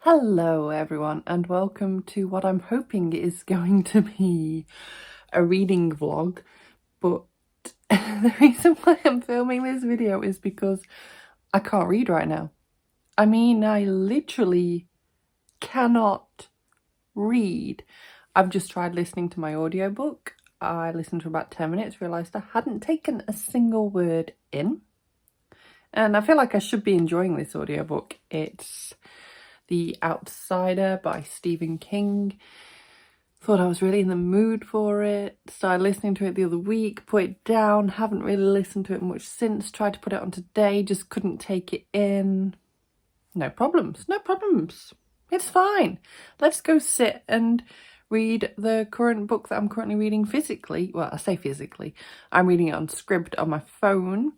Hello everyone and welcome to what I'm hoping is going to be a reading vlog, but the reason why I'm filming this video is because I can't read right now. I mean, I literally cannot read. I've just tried listening to my audiobook. I listened for about 10 minutes, realised I hadn't taken a single word in. And I feel like I should be enjoying this audiobook. It's The Outsider by Stephen King. Thought I was really in the mood for it. Started listening to it the other week, put it down, haven't really listened to it much since. Tried to put it on today, just couldn't take it in. No problems, no problems. It's fine. Let's go sit and read the current book that I'm currently reading physically. Well, I say physically. I'm reading it on Scribd on my phone,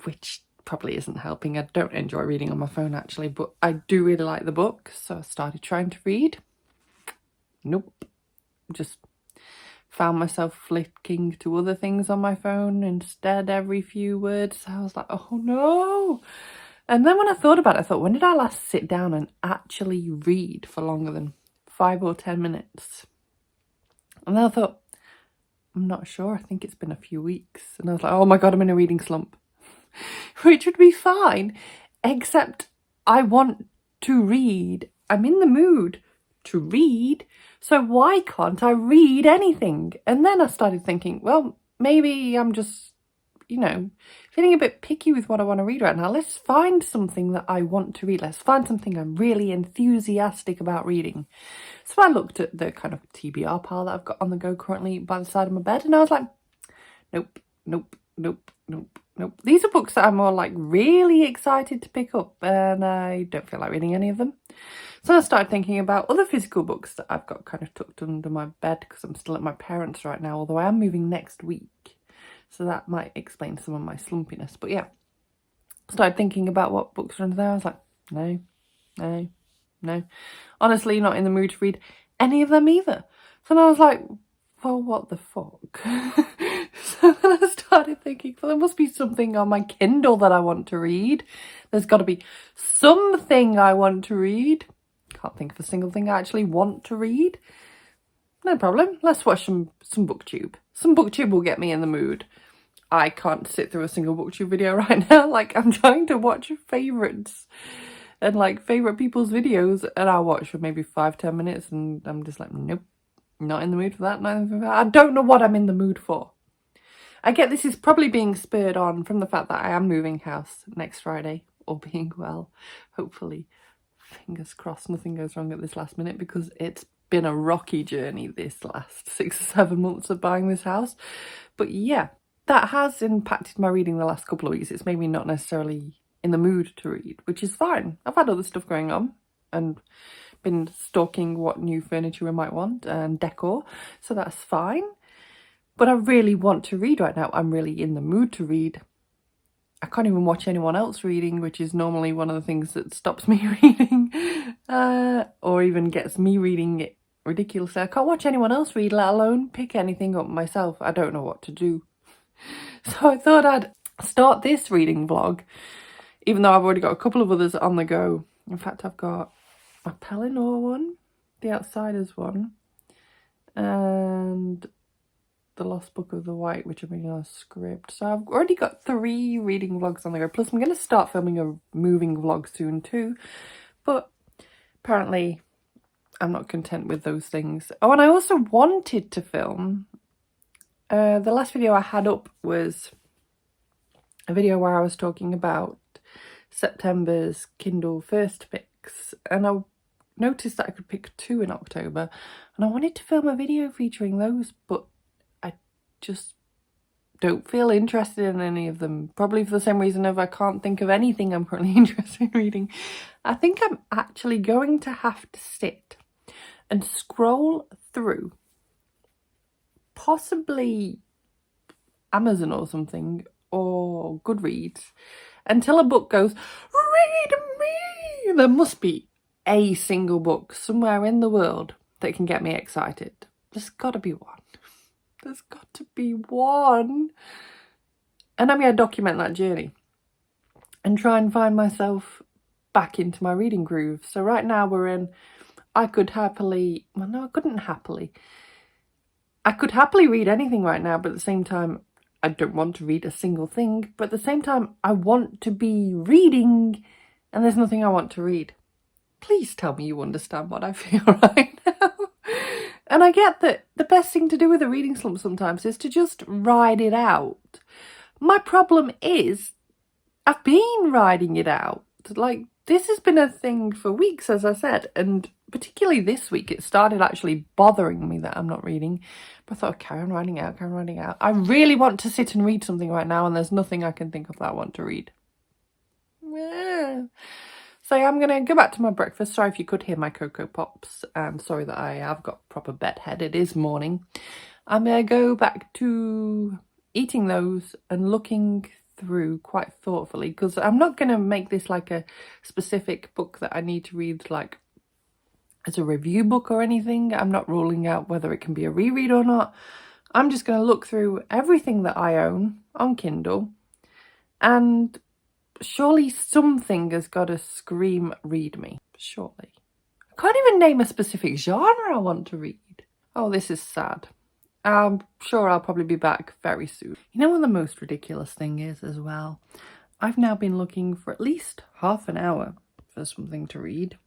which probably isn't helping. I don't enjoy reading on my phone actually, but I do really like the book, so I started trying to read. Nope. Just found myself flicking to other things on my phone instead every few words. So I was like, oh no. And then when I thought about it, I thought, when did I last sit down and actually read for longer than 5 or 10 minutes? And then I thought, I'm not sure. I think it's been a few weeks. And I was like, oh my God, I'm in a reading slump. Which would be fine, except I want to read. I'm in the mood to read, so why can't I read anything? And then I started thinking, well, maybe I'm just, feeling a bit picky with what I want to read right now. Let's find something that I want to read. Let's find something I'm really enthusiastic about reading. So I looked at the kind of TBR pile that I've got on the go currently by the side of my bed, and I was like, nope, nope, nope, nope, nope. These are books that I'm more like really excited to pick up, and I don't feel like reading any of them. So I started thinking about other physical books that I've got kind of tucked under my bed because I'm still at my parents' right now, although I am moving next week. So that might explain some of my slumpiness. But yeah, started thinking about what books are under there. I was like, no, no, no. Honestly, not in the mood to read any of them either. So then I was like, well, what the fuck? So then I started thinking, well, there must be something on my Kindle that I want to read. There's got to be something I want to read. Can't think of a single thing I actually want to read. No problem. Let's watch some BookTube. Some BookTube will get me in the mood. I can't sit through a single BookTube video right now. Like, I'm trying to watch favourites and like favourite people's videos, and I'll watch for maybe 5-10 minutes and I'm just like, nope, not in the mood for that. I don't know what I'm in the mood for. I get this is probably being spurred on from the fact that I am moving house next Friday, all being well, hopefully. Fingers crossed nothing goes wrong at this last minute, because it's been a rocky journey this last 6 or 7 months of buying this house. But yeah, that has impacted my reading the last couple of weeks. It's made me not necessarily in the mood to read, which is fine. I've had other stuff going on and been stalking what new furniture I might want and decor, so that's fine. But I really want to read right now. I'm really in the mood to read. I can't even watch anyone else reading, which is normally one of the things that stops me reading, or even gets me reading it ridiculously. I can't watch anyone else read, let alone pick anything up myself. I don't know what to do. So I thought I'd start this reading vlog, even though I've already got a couple of others on the go. In fact, I've got a Pellinor one, The Outsiders one, and The Lost Book of the White, which I'm reading on Scribd. So I've already got 3 reading vlogs on the go. Plus I'm going to start filming a moving vlog soon too. But apparently I'm not content with those things. Oh, and I also wanted to film. The last video I had up was a video where I was talking about September's Kindle first picks. And I noticed that I could pick 2 in October. And I wanted to film a video featuring those, but just don't feel interested in any of them. Probably for the same reason of I can't think of anything I'm currently interested in reading. I think I'm actually going to have to sit and scroll through possibly Amazon or something, or Goodreads, until a book goes, read me! There must be a single book somewhere in the world that can get me excited. There's got to be one. There's got to be one. And I'm going to document that journey and try and find myself back into my reading groove. So right now we're in, I could happily, well no, I couldn't happily. I could happily read anything right now, but at the same time, I don't want to read a single thing. But at the same time, I want to be reading, and there's nothing I want to read. Please tell me you understand what I feel right now. And I get that the best thing to do with a reading slump sometimes is to just ride it out. My problem is, I've been riding it out. Like, this has been a thing for weeks, as I said, and particularly this week, it started actually bothering me that I'm not reading. But I thought, carry on writing out, carry on writing out. I really want to sit and read something right now, and there's nothing I can think of that I want to read. Yeah. So I'm going to go back to my breakfast. Sorry if you could hear my Cocoa Pops. I'm sorry that I have got proper bedhead. It is morning. I'm going to go back to eating those and looking through quite thoughtfully, because I'm not going to make this like a specific book that I need to read like as a review book or anything. I'm not ruling out whether it can be a reread or not. I'm just going to look through everything that I own on Kindle, and surely something has got to scream read me. Surely. I can't even name a specific genre I want to read. Oh, this is sad. I'm sure I'll probably be back very soon. You know what the most ridiculous thing is as well? I've now been looking for at least half an hour for something to read.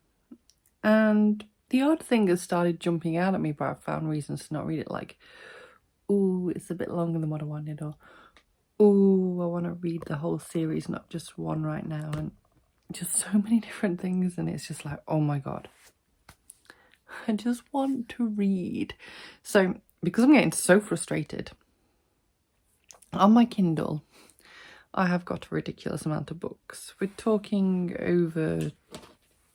And the odd thing has started jumping out at me, but I've found reasons to not read it. Like, ooh, it's a bit longer than what I wanted. Or, ooh, I want to read the whole series, not just one right now. And just so many different things. And it's just like, oh my God. I just want to read. So, because I'm getting so frustrated, on my Kindle, I have got a ridiculous amount of books. We're talking over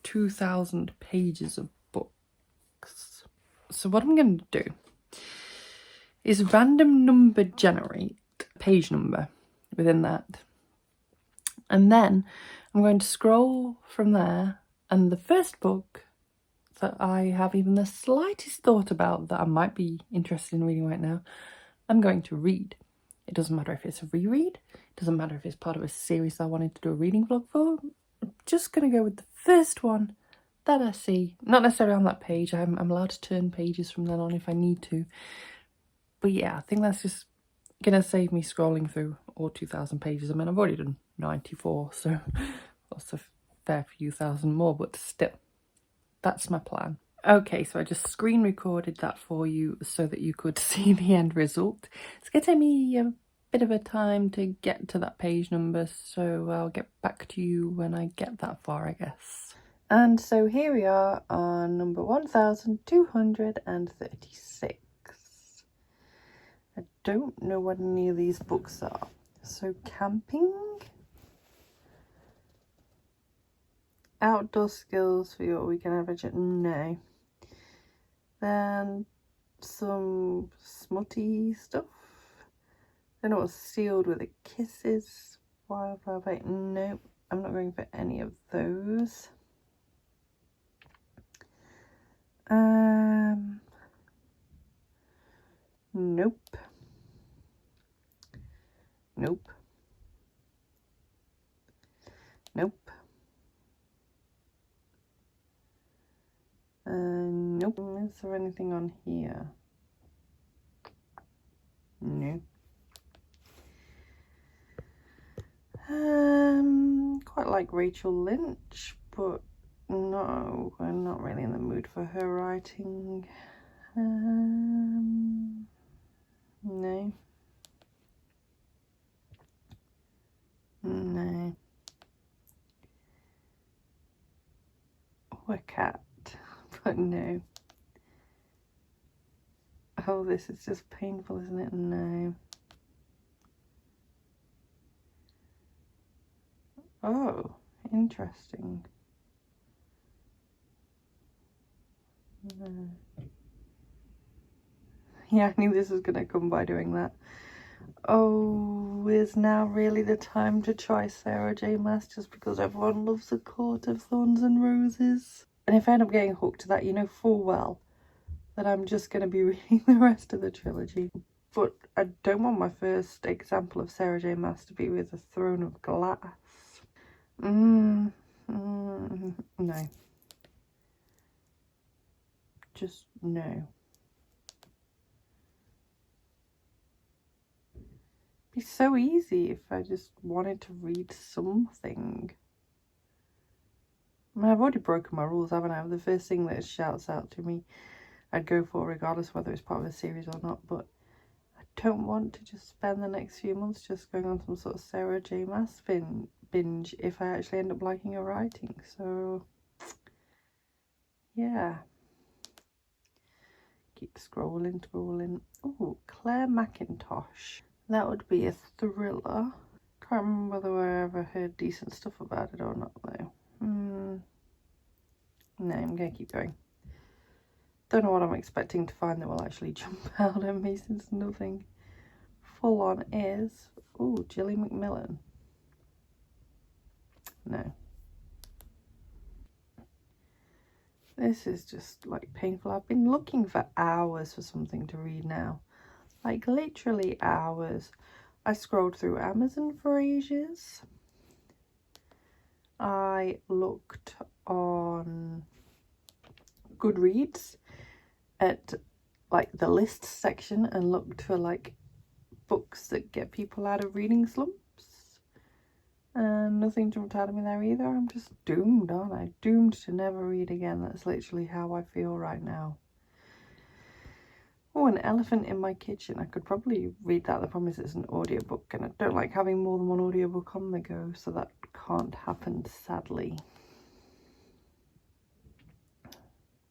2,000 pages of books. So what I'm going to do is random number generate a page number within that. And then I'm going to scroll from there, and the first book that I have even the slightest thought about that I might be interested in reading right now, I'm going to read. It doesn't matter if it's a reread. It doesn't matter if it's part of a series I wanted to do a reading vlog for. I'm just going to go with the first one that I see. Not necessarily on that page. I'm allowed to turn pages from then on if I need to. But yeah, I think that's just going to save me scrolling through all 2,000 pages. I mean, I've already done 94, so that's a fair few thousand more, but still. That's my plan. Okay, so I just screen recorded that for you so that you could see the end result. It's going to take me a bit of a time to get to that page number, so I'll get back to you when I get that far, I guess. And so here we are on number 1236. I don't know what any of these books are. So camping? Outdoor skills for your weekend adventure? No. Then some smutty stuff. Then it was sealed with a kisses. Wildflower. No, I'm not going for any of those. Nope. Nope. Nope. Nope. Is there anything on here? No. Quite like Rachel Lynch, but no, I'm not really in the mood for her writing. No. No. Or a cat, but no. Oh, this is just painful, isn't it? No. Oh, interesting. No. Yeah, I knew this was going to come by doing that. Oh, is now really the time to try Sarah J Maas just because everyone loves A Court of Thorns and Roses? And if I end up getting hooked to that, you know full well that I'm just going to be reading the rest of the trilogy. But I don't want my first example of Sarah J Maas to be with A Throne of Glass. No. Just no. It'd be so easy if I just wanted to read something. I mean, I've already broken my rules, haven't I? The first thing that shouts out to me, I'd go for regardless whether it's part of a series or not, but I don't want to just spend the next few months just going on some sort of Sarah J Maas binge if I actually end up liking her writing. So, yeah. Keep scrolling. Oh, Claire McIntosh. That would be a thriller. Can't remember whether I ever heard decent stuff about it or not, though. No, I'm going to keep going. Don't know what I'm expecting to find that will actually jump out at me, since nothing full on is. Oh, Gilly McMillan. No. This is just like painful. I've been looking for hours for something to read now. Like literally hours. I scrolled through Amazon for ages. I looked on Goodreads at like the list section and looked for like books that get people out of reading slumps, and nothing jumped out at me there either. I'm just doomed, aren't I? Doomed to never read again. That's literally how I feel right now. Oh, An Elephant in My Kitchen. I could probably read that. The problem is it's an audiobook, and I don't like having more than one audiobook on the go, so that can't happen, sadly.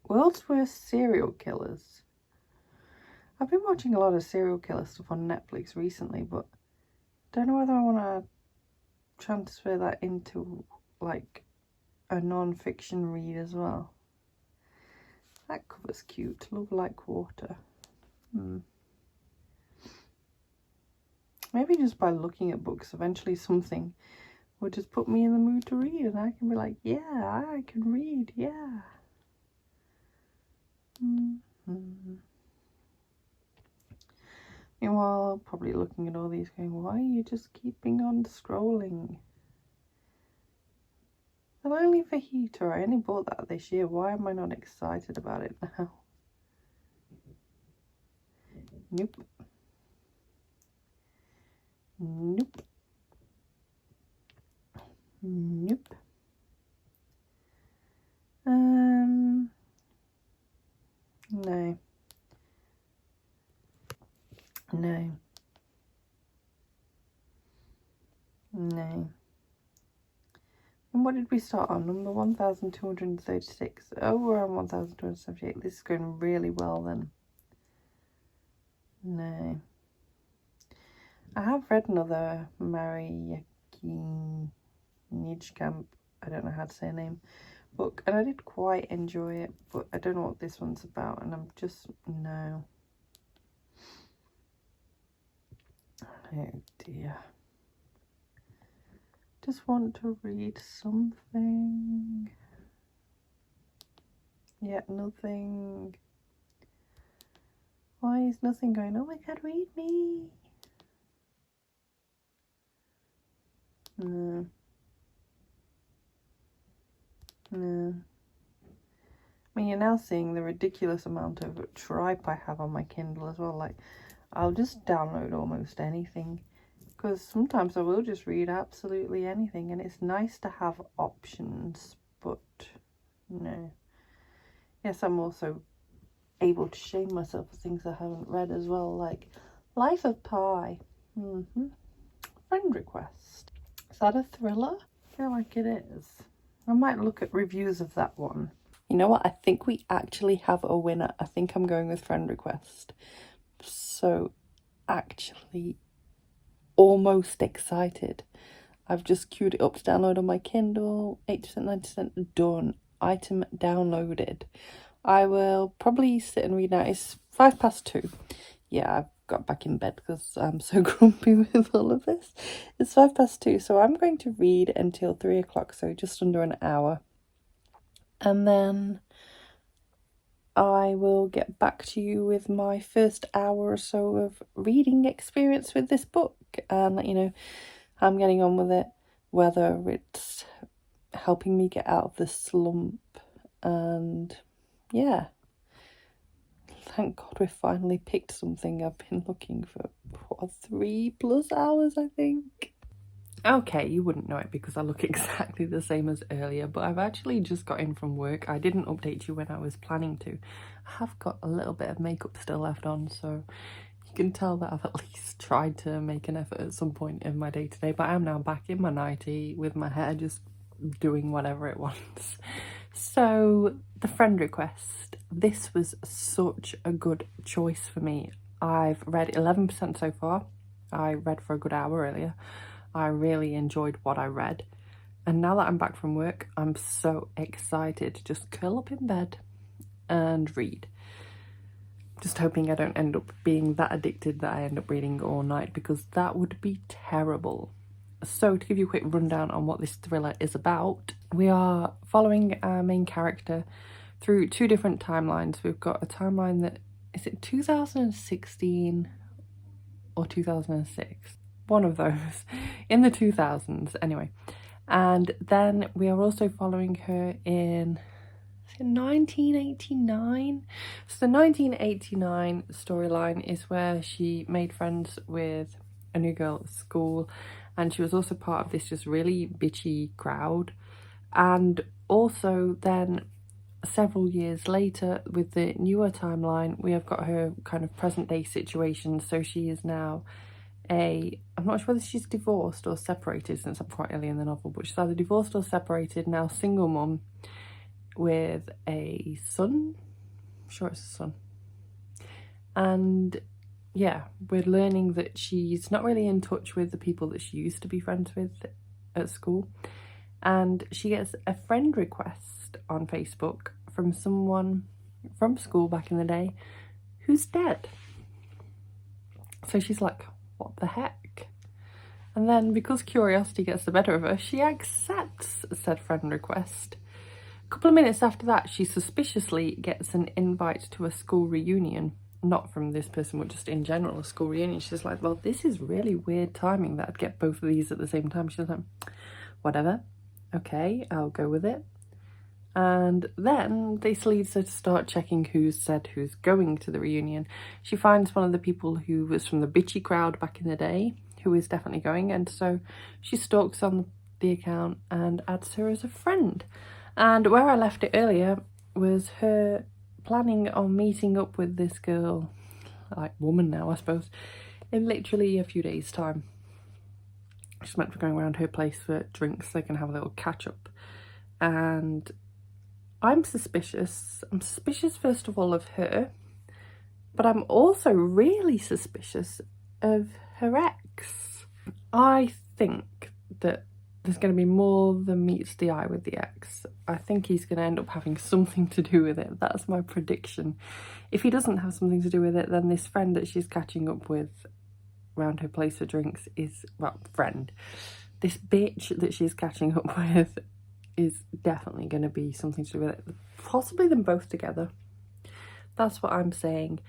World's Worst Serial Killers. I've been watching a lot of serial killer stuff on Netflix recently, but don't know whether I want to transfer that into like a non-fiction read as well. That cover's cute. Love Like Water. Maybe just by looking at books, eventually something will just put me in the mood to read, and I can be like, yeah, I can read, yeah. Meanwhile, probably looking at all these going, why are you just keeping on scrolling? The Lonely Fajita, I only bought that this year. Why am I not excited about it now? Nope. Nope. Nope. No. No. No. And what did we start on? Number 1236. Oh, we're on 1278. This is going really well then. No. I have read another Mary Nijkamp, I don't know how to say her name, book, and I did quite enjoy it, but I don't know what this one's about, and I'm just, no. Oh dear. Just want to read something. Yet nothing. Why is nothing going, oh my god, read me? No. No. I mean, you're now seeing the ridiculous amount of tripe I have on my Kindle as well. Like, I'll just download almost anything, because sometimes I will just read absolutely anything, and it's nice to have options, but no. Yes, I'm also able to shame myself for things I haven't read as well, like Life of Pi. Friend Request. Is that a thriller? I feel like it is. I might look at reviews of that one. You know what? I think we actually have a winner. I think I'm going with Friend Request. So, actually, almost excited. I've just queued it up to download on my Kindle. 8%, 90% done. Item downloaded. I will probably sit and read now. It's 2:05. Yeah, I've got back in bed because I'm so grumpy with all of this. It's 2:05, so I'm going to read until 3 o'clock, so just under an hour. And then I will get back to you with my first hour or so of reading experience with this book and let you know how I'm getting on with it, whether it's helping me get out of the slump. And yeah, thank God we finally picked something. I've been looking for, what, 3+ hours, I think. Okay, you wouldn't know it because I look exactly the same as earlier, but I've actually just got in from work. I didn't update you when I was planning to. I have got a little bit of makeup still left on, so you can tell that I've at least tried to make an effort at some point in my day today, but I am now back in my nightie with my hair just doing whatever it wants. So, the friend request. This was such a good choice for me. I've read 11% so far. I read for a good hour earlier. I really enjoyed what I read. And now that I'm back from work, I'm so excited to just curl up in bed and read. Just hoping I don't end up being that addicted that I end up reading all night, because that would be terrible. So to give you a quick rundown on what this thriller is about, we are following our main character through 2 different timelines. We've got a timeline that, is it 2016 or 2006? One of those, in the 2000s anyway. And then we are also following her in 1989. So the 1989 storyline is where she made friends with a new girl at school, and she was also part of this just really bitchy crowd. And also then several years later, with the newer timeline, we have got her kind of present day situation. So she is now I'm not sure whether she's divorced or separated, since I'm quite early in the novel, but she's either divorced or separated, now single mum with a son. I'm sure it's a son. And yeah, we're learning that she's not really in touch with the people that she used to be friends with at school. And she gets a friend request on Facebook from someone from school back in the day who's dead. So she's like, what the heck? And then, because curiosity gets the better of her, she accepts said friend request. A couple of minutes after that, she suspiciously gets an invite to a school reunion. Not from this person, but just in general, a school reunion. She's like, well, this is really weird timing that I'd get both of these at the same time. She's like, whatever. Okay, I'll go with it. And then this leads her to start checking who's going to the reunion. She finds one of the people who was from the bitchy crowd back in the day, who is definitely going, and so she stalks on the account and adds her as a friend. And where I left it earlier was her planning on meeting up with this girl, like woman now I suppose, in literally a few days' time. She's meant to be going around her place for drinks so they can have a little catch up. And I'm suspicious. I'm suspicious, first of all, of her, but I'm also really suspicious of her ex. I think that there's going to be more than meets the eye with the ex. I think he's going to end up having something to do with it. That's my prediction. If he doesn't have something to do with it, then this friend that she's catching up with around her place for drinks is, well, this bitch that she's catching up with is definitely going to be something to do with it. Possibly them both together. That's what I'm saying.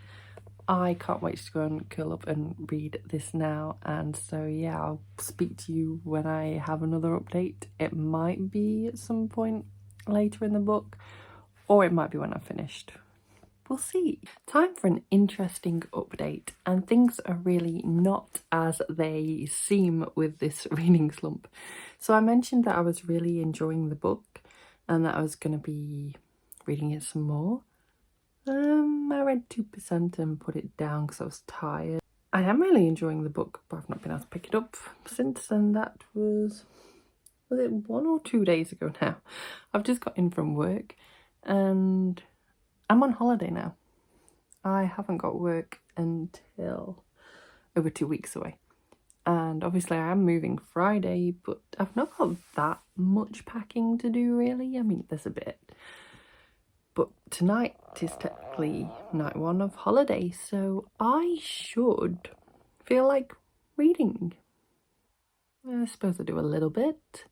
I can't wait to go and curl up and read this now. And so yeah, I'll speak to you when I have another update. It might be at some point later in the book, or it might be when I've finished. We'll see. Time for an interesting update, and things are really not as they seem with this reading slump. So I mentioned that I was really enjoying the book and that I was going to be reading it some more. I read 2% and put it down because I was tired. I am really enjoying the book, but I've not been able to pick it up since, and that was it 1 or 2 days ago now? I've just got in from work and I'm on holiday now. I haven't got work until over 2 weeks away. And obviously I am moving Friday, but I've not got that much packing to do really. I mean, there's a bit. But tonight is technically night 1 of holiday, so I should feel like reading. I suppose I do a little bit.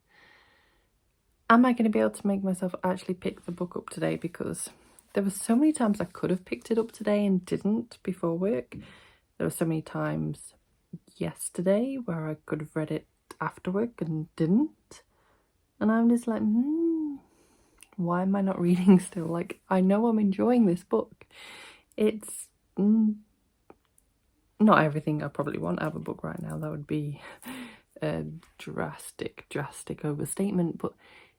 Am I going to be able to make myself actually pick the book up today? Because there were so many times I could have picked it up today and didn't before work. There were so many times yesterday where I could have read it after work and didn't. And I'm just like, why am I not reading still? Like, I know I'm enjoying this book. It's not everything I probably want out of a book right now. That would be a drastic overstatement, but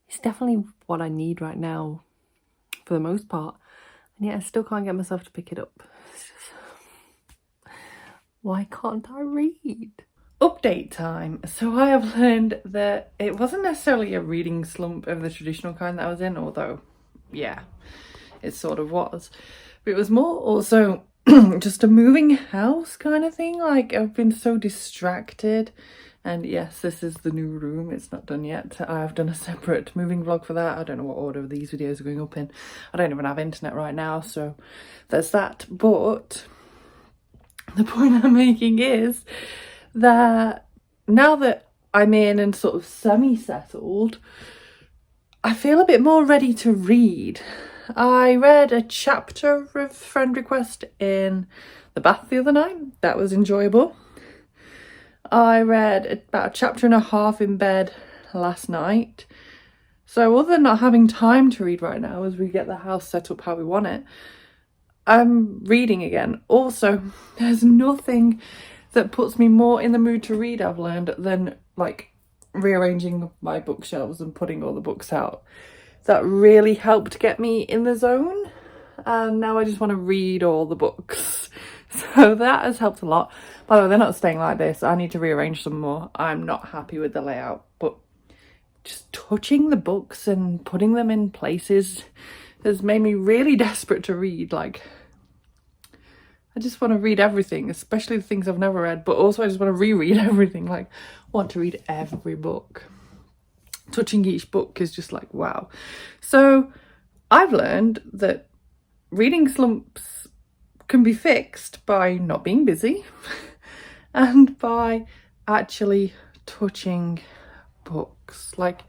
it's definitely what I need right now for the most part. And yet I still can't get myself to pick it up. It's just, why can't I read? Update time. So I have learned that it wasn't necessarily a reading slump of the traditional kind that I was in, although, yeah, it sort of was. But it was more also just a moving house kind of thing. Like, I've been so distracted. And yes, this is the new room. It's not done yet. I've done a separate moving vlog for that. I don't know what order these videos are going up in. I don't even have internet right now, so there's that. But the point I'm making is that now that I'm in and sort of semi-settled, I feel a bit more ready to read. I read a chapter of Friend Request in the bath the other night. That was enjoyable. I read about a chapter and a half in bed last night. So other than not having time to read right now as we get the house set up how we want it, I'm reading again. Also, there's nothing that puts me more in the mood to read, I've learned, than like rearranging my bookshelves and putting all the books out. That really helped get me in the zone, and now I just want to read all the books. So that has helped a lot. By the way, they're not staying like this. I need to rearrange some more. I'm not happy with the layout, but just touching the books and putting them in places has made me really desperate to read. Like, I just want to read everything, especially the things I've never read, but also I just want to reread everything. Like, want to read every book. Touching each book is just like, wow. So I've learned that reading slumps can be fixed by not being busy and by actually touching books. Like,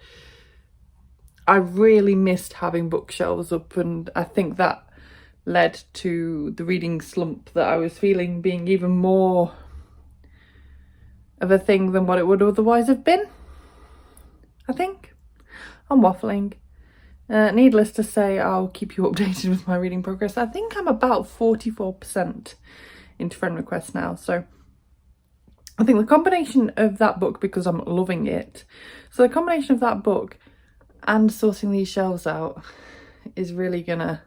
I really missed having bookshelves up, and I think that led to the reading slump that I was feeling being even more of a thing than what it would otherwise have been. I think I'm waffling. Needless to say, I'll keep you updated with my reading progress. I think I'm about 44% into Friend Request now. So I think the combination of that book, because I'm loving it, so the combination of that book and sorting these shelves out is really gonna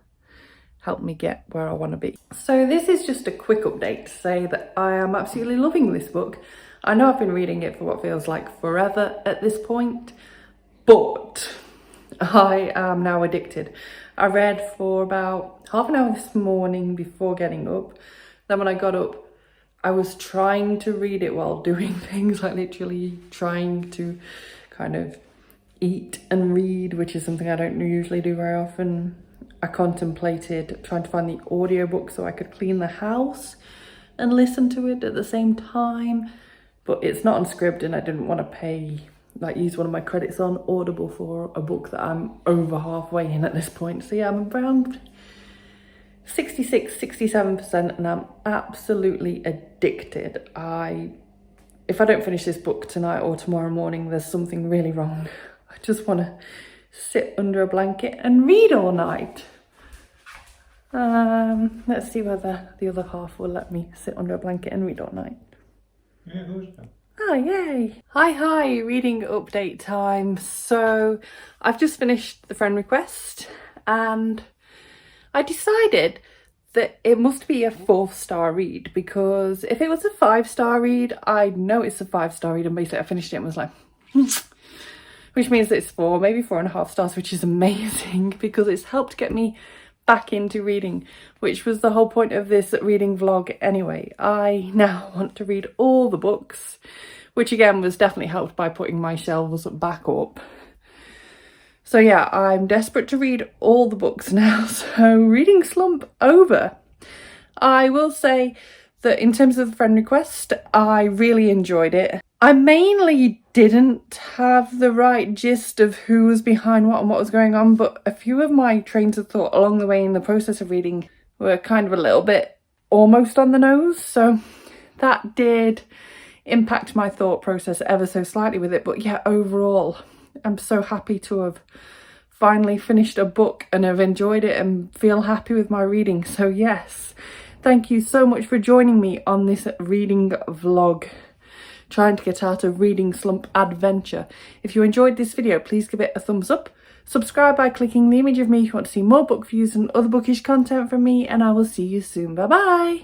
help me get where I want to be. So this is just a quick update to say that I am absolutely loving this book. I know I've been reading it for what feels like forever at this point, but I am now addicted. I read for about half an hour this morning before getting up. Then when I got up, I was trying to read it while doing things, like literally trying to kind of eat and read, which is something I don't usually do very often. I contemplated trying to find the audiobook so I could clean the house and listen to it at the same time, but it's not on Scribd and I didn't want to pay, like use one of my credits on Audible for a book that I'm over halfway in at this point. So yeah, I'm around 66-67% and I'm absolutely addicted. If I don't finish this book tonight or tomorrow morning, there's something really wrong. I just want to sit under a blanket and read all night. Let's see whether the other half will let me sit under a blanket and read all night. Yeah, of course. Oh, yay. Hi, reading update time. So I've just finished the Friend Request and I decided that it must be a 4-star read, because if it was a 5-star read, I'd know it's a 5-star read, and basically I finished it and was like, which means that it's 4, maybe 4.5 stars, which is amazing because it's helped get me back into reading, which was the whole point of this reading vlog anyway. I now want to read all the books, which again was definitely helped by putting my shelves back up. So yeah, I'm desperate to read all the books now, so reading slump over. I will say that in terms of the Friend Request, I really enjoyed it. I mainly didn't have the right gist of who was behind what and what was going on, but a few of my trains of thought along the way in the process of reading were kind of a little bit almost on the nose, so that did impact my thought process ever so slightly with it. But yeah, overall, I'm so happy to have finally finished a book and have enjoyed it and feel happy with my reading. So yes, thank you so much for joining me on this reading vlog, trying to get out of reading slump adventure. If you enjoyed this video, please give it a thumbs up. Subscribe by clicking the image of me if you want to see more book views and other bookish content from me, and I will see you soon. Bye bye!